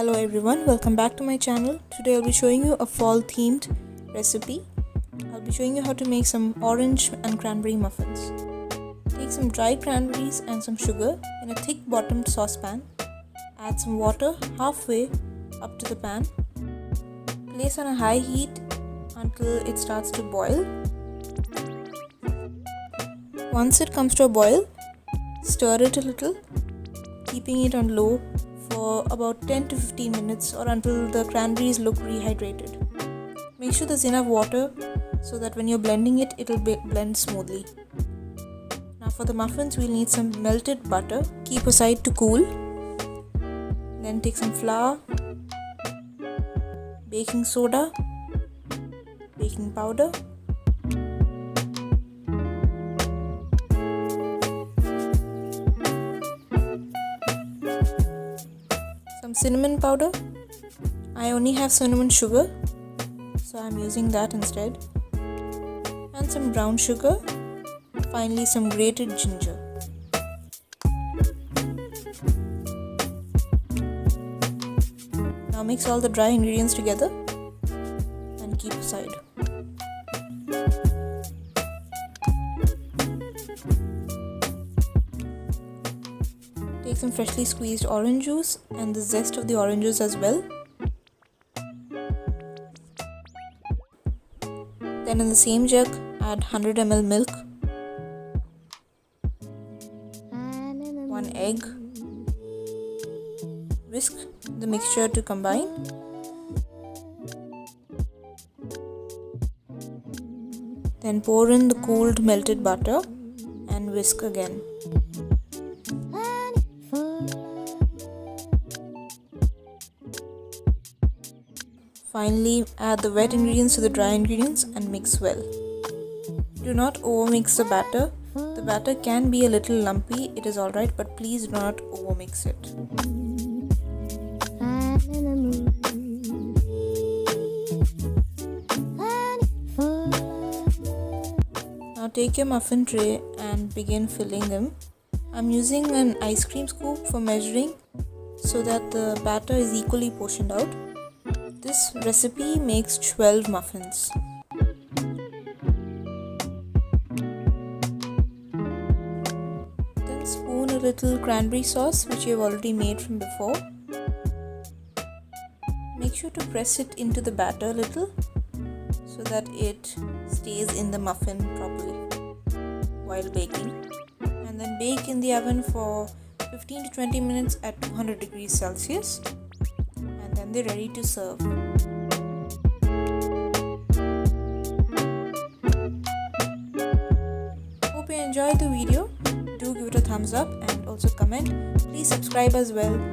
Hello everyone, welcome back to my channel. Today I'll be showing you a fall themed recipe. I'll be showing you how to make some orange and cranberry muffins. Take some dried cranberries and some sugar in a thick bottomed saucepan. Add some water halfway up to the pan. Place on a high heat until it starts to boil. Once it comes to a boil, stir it a little, keeping it on low for about 10 to 15 minutes or until the cranberries look rehydrated. Make sure there's enough water so that when you're blending it, it'll blend smoothly. Now for the muffins, we'll need some melted butter. Keep aside to cool. Then take some flour, baking soda, baking powder, some cinnamon powder. I only have cinnamon sugar, so I'm using that instead, and some brown sugar. Finally, some grated ginger. Now mix all the dry ingredients together and keep aside. Take some freshly squeezed orange juice and the zest of the oranges as well. Then in the same jug, add 100 ml milk, 1 egg, whisk the mixture to combine. Then pour in the cooled melted butter and whisk again. Finally, add the wet ingredients to the dry ingredients and mix well. Do not overmix the batter. The batter can be a little lumpy, it is alright, but please do not overmix it. Now take your muffin tray and begin filling them. I'm using an ice cream scoop for measuring so that the batter is equally portioned out. This recipe makes 12 muffins. Then spoon a little cranberry sauce which you have already made from before. Make sure to press it into the batter a little so that it stays in the muffin properly while baking. And then bake in the oven for 15 to 20 minutes at 200 degrees Celsius. And then they're ready to serve. Hope you enjoyed the video. Do give it a thumbs up and also comment. Please subscribe as well.